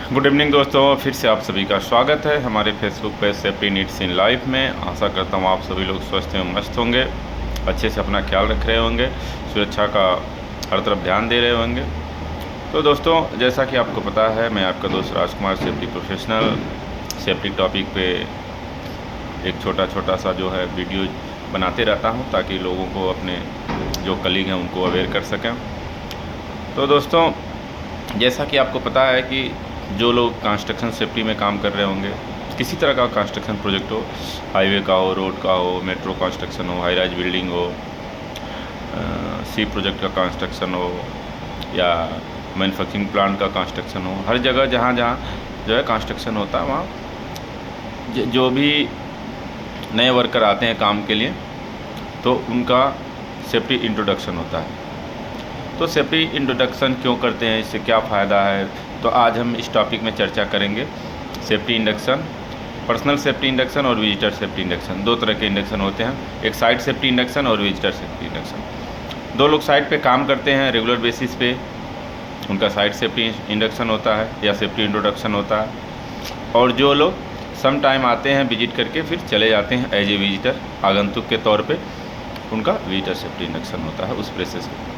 Good evening दोस्तों, फिर से आप सभी का स्वागत है हमारे Facebook page safety needs in life में। आशा करता हूँ आप सभी लोग स्वस्थ एवं मस्त होंगे, अच्छे से अपना ख्याल रख रहे होंगे, सुरक्षा का हर तरफ ध्यान दे रहे होंगे। तो दोस्तों, जैसा कि आपको पता है, मैं आपका दोस्त राजकुमार सेफ्टी प्रोफेशनल सेफ्टी टॉपिक पे एक छोटा सा जो है वीडियो बनाते रहता हूँ ताकि लोगों को, अपने जो कलीग हैं उनको अवेयर कर सकें। तो दोस्तों, जैसा कि आपको पता है कि जो लोग कंस्ट्रक्शन सेफ्टी में काम कर रहे होंगे, किसी तरह का कंस्ट्रक्शन प्रोजेक्ट हो, हाईवे का हो, रोड का हो, मेट्रो कंस्ट्रक्शन हो, हाई राइज बिल्डिंग हो, सी प्रोजेक्ट का कंस्ट्रक्शन हो या मैन्युफैक्चरिंग प्लांट का कंस्ट्रक्शन हो, हर जगह जहाँ जो है कंस्ट्रक्शन होता है, वहाँ जो भी नए वर्कर आते हैं काम के लिए, तो उनका सेफ्टी इंट्रोडक्शन होता है। तो सेफ्टी इंट्रोडक्शन क्यों करते हैं, इससे क्या फ़ायदा है, तो आज हम इस टॉपिक में चर्चा करेंगे। Safety induction, personal safety induction और विजिटर सेफ्टी इंडक्शन, दो तरह के इंडक्शन होते हैं, एक साइट सेफ्टी इंडक्शन और विजिटर सेफ्टी इंडक्शन। दो लोग साइट पे काम करते हैं रेगुलर बेसिस पे, उनका साइट सेफ्टी इंडक्शन होता है या सेफ्टी इंट्रोडक्शन होता है। और जो लोग सम टाइम आते हैं विजिट करके फिर चले जाते हैं एज ए विजिटर, आगंतुक के तौर पर, उनका विजिटर सेफ्टी इंडक्शन होता है उस प्रोसेस में।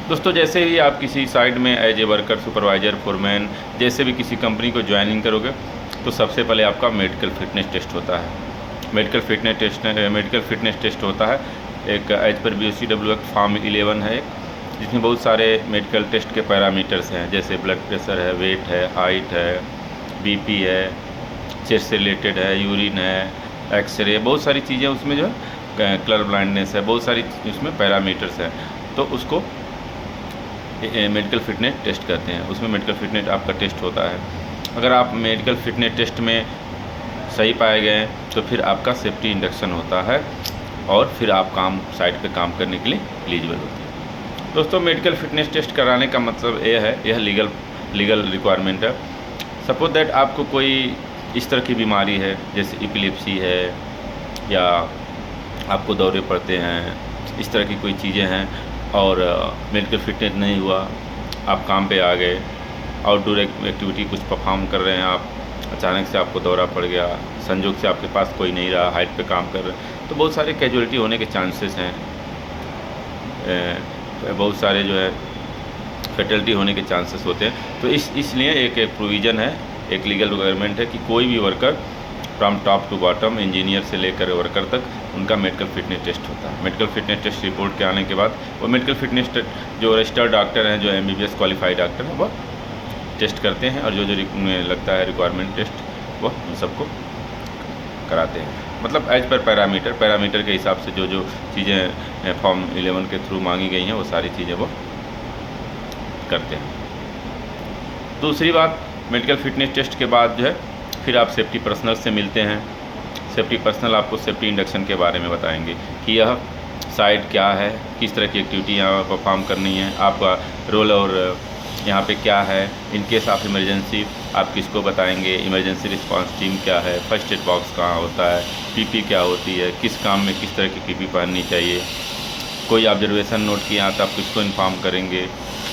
दोस्तों, जैसे ही आप किसी साइट में as a worker, supervisor, foreman, जैसे भी किसी कंपनी को ज्वाइनिंग करोगे, तो सबसे पहले आपका मेडिकल फिटनेस टेस्ट होता है। मेडिकल फिटनेस टेस्ट होता है एक as per BOCW act form 11 है, जिसमें बहुत सारे मेडिकल टेस्ट के पैरामीटर्स हैं, जैसे ब्लड प्रेशर है, वेट है, हाइट है, BP है, चेस्ट से रिलेटेड है, यूरिन है, एक्सरे, बहुत सारी चीज़ें उसमें जो है, कलर ब्लाइंडनेस है, बहुत सारी उसमें पैरामीटर्स हैं। तो उसको मेडिकल फिटनेस टेस्ट करते हैं। उसमें मेडिकल फिटनेस आपका टेस्ट होता है। अगर आप मेडिकल फिटनेस टेस्ट में सही पाए गए तो फिर आपका सेफ्टी इंडक्शन होता है और फिर आप साइट पे काम करने के लिए एलिजिबल होते हैं। दोस्तों, मेडिकल फिटनेस टेस्ट कराने का मतलब ये है, यह लीगल रिक्वायरमेंट है। सपोज दैट आपको कोई इस तरह की बीमारी है, जैसे एपिलेप्सी है या आपको दौरे पड़ते हैं, इस तरह की कोई चीज़ें हैं और मेडिकल फिटनेस नहीं हुआ, आप काम पे आ गए, आउटडोर एक्टिविटी कुछ परफॉर्म कर रहे हैं आप, अचानक से आपको दौरा पड़ गया, संजोग से आपके पास कोई नहीं रहा, हाइट पे काम कर रहे हैं, तो बहुत सारे कैजुअलिटी होने के चांसेस हैं, बहुत सारे जो है फैटलिटी होने के चांसेस होते हैं। तो इसलिए एक प्रोविज़न है, एक लीगल रिक्वायरमेंट है कि कोई भी worker from top to bottom, engineer से लेकर वर्कर तक, उनका मेडिकल फिटनेस टेस्ट होता है। मेडिकल फिटनेस टेस्ट रिपोर्ट के आने के बाद वो मेडिकल फिटनेस जो रजिस्टर्ड डॉक्टर हैं, जो MBBS क्वालिफाइड डॉक्टर हैं, वो टेस्ट करते हैं और जो लगता है रिक्वायरमेंट टेस्ट, वो उन सबको कराते हैं। मतलब एज पर पैरामीटर के हिसाब से जो चीज़ें फॉर्म 11 के थ्रू मांगी गई हैं, वो सारी चीज़ें वो करते हैं। दूसरी बात, मेडिकल फिटनेस टेस्ट के बाद जो है फिर आप सेफ्टी पर्सनल से मिलते हैं। सेफ्टी पर्सनल आपको सेफ्टी इंडक्शन के बारे में बताएंगे कि यह साइट क्या है, किस तरह की एक्टिविटी यहाँ परफॉर्म करनी है, आपका रोल और यहाँ पे क्या है। इन केस ऑफ इमरजेंसी आप किसको बताएंगे, इमरजेंसी रिस्पांस टीम क्या है, फर्स्ट एड बॉक्स कहाँ होता है, PP क्या होती है, किस काम में किस तरह की PP पहननी चाहिए, कोई ऑब्जर्वेशन नोट किया तो आप किसको इन्फॉर्म करेंगे,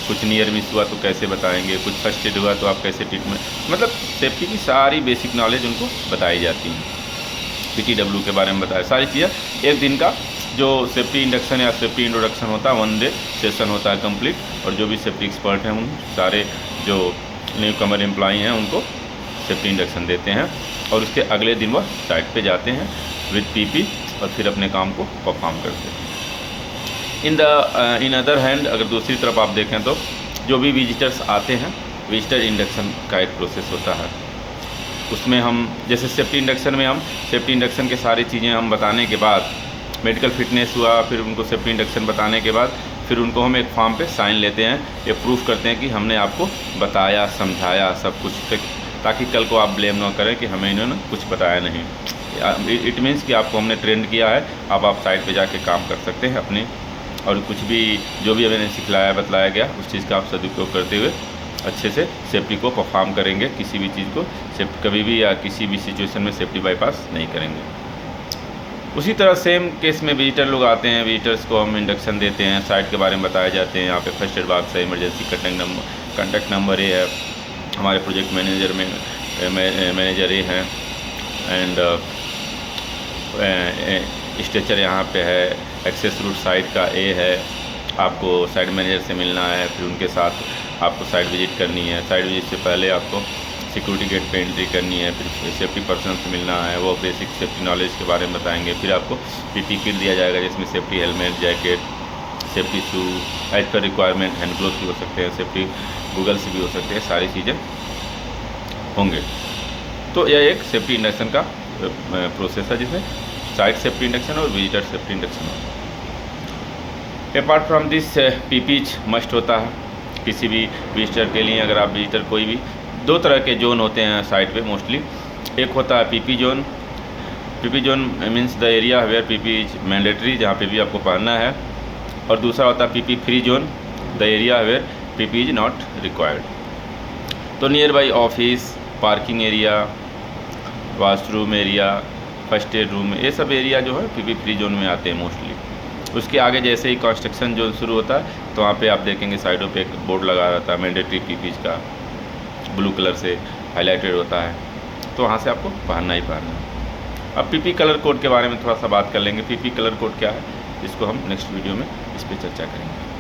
कुछ नियर मिस हुआ तो कैसे बताएंगे, कुछ फर्स्ट एड हुआ तो आप कैसे ट्रीटमेंट, मतलब सेफ्टी की सारी बेसिक नॉलेज उनको बताई जाती हैं। PTW के बारे में बताया, सारी चीज़ें। एक दिन का जो सेफ्टी इंडक्शन या सेफ्टी इंट्रोडक्शन होता है, 1 डे सेशन होता है कंप्लीट, और जो भी सेफ्टी एक्सपर्ट हैं उन सारे जो न्यू कमर एम्प्लॉई हैं उनको सेफ्टी इंडक्शन देते हैं और उसके अगले दिन वह साइट पे जाते हैं विद PP और फिर अपने काम को परफॉर्म करते हैं। इन अदर हैंड, अगर दूसरी तरफ आप देखें तो जो भी विजिटर्स आते हैं, विजिटर इंडक्शन का एक प्रोसेस होता है। उसमें हम जैसे सेफ्टी इंडक्शन में हम सेफ्टी इंडक्शन के सारी चीज़ें हम बताने के बाद, मेडिकल फिटनेस हुआ, फिर उनको सेफ्टी इंडक्शन बताने के बाद फिर उनको हम एक फॉर्म पे साइन लेते हैं, ये प्रूफ करते हैं कि हमने आपको बताया, समझाया सब कुछ, ताकि कल को आप ब्लेम ना करें कि हमें इन्होंने कुछ बताया नहीं। इट मीन्स कि आपको हमने ट्रेंड किया है, अब आप साइट पे जाके काम कर सकते हैं अपने, और कुछ भी जो भी हमें सिखलाया बतलाया गया उस चीज़ का आप सदुपयोग करते हुए अच्छे से सेफ्टी को परफॉर्म करेंगे। किसी भी चीज़ को कभी भी या किसी भी सिचुएशन में सेफ्टी बाईपास नहीं करेंगे। उसी तरह सेम केस में विजिटर लोग आते हैं, विजिटर्स को हम इंडक्शन देते हैं, साइट के बारे में बताए जाते हैं, यहाँ पे फर्स्ट एड बॉक्स है, इमरजेंसी कंटेक्ट नंबर ये है, हमारे प्रोजेक्ट मैनेजर में मैनेजर ये हैं। एंड स्ट्रक्चर यहाँ पे है, एक्सेस रूट साइट का ए है, आपको साइट मैनेजर से मिलना है, फिर उनके साथ आपको साइट विजिट करनी है। साइट विजिट से पहले आपको सिक्योरिटी गेट पे एंट्री करनी है, फिर सेफ्टी पर्सन से मिलना है, वो बेसिक सेफ्टी नॉलेज के बारे में बताएंगे। फिर आपको पीपी किट दिया जाएगा जिसमें safety helmet, jacket, safety shoe, as per requirement, hand glove भी हो सकते हैं, सेफ्टी गूगल से भी हो सकते हैं, सारी चीज़ें होंगे। तो यह एक सेफ्टी इंडक्शन का प्रोसेस है जिसमें साइट सेफ्टी इंडक्शन और विजिटर सेफ्टी इंडक्शन होता है। Apart from this PPs must होता है किसी भी विजिटर के लिए। अगर आप विजिटर कोई भी, दो तरह के जोन होते हैं साइट पे मोस्टली। एक होता है PP zone. PP zone means the area where PP is mandatory, जहाँ पे भी आपको पहनना है। और दूसरा होता है PP free zone, the area where PP is not required. तो nearby office, parking area, washroom area, first aid room, ये सब एरिया जो है पीपी फ्री जोन में आते हैं मोस्टली। उसके आगे जैसे ही कंस्ट्रक्शन जोन शुरू होता है तो वहाँ पे आप देखेंगे साइडों पे एक बोर्ड लगा रहता है मैंडेटरी पीपीज का, ब्लू कलर से हाईलाइटेड होता है, तो वहाँ से आपको पहनना ही पहनना है। अब पीपी कलर कोड के बारे में थोड़ा सा बात कर लेंगे। पीपी कलर कोड क्या है, इसको हम नेक्स्ट वीडियो में इस पर चर्चा करेंगे।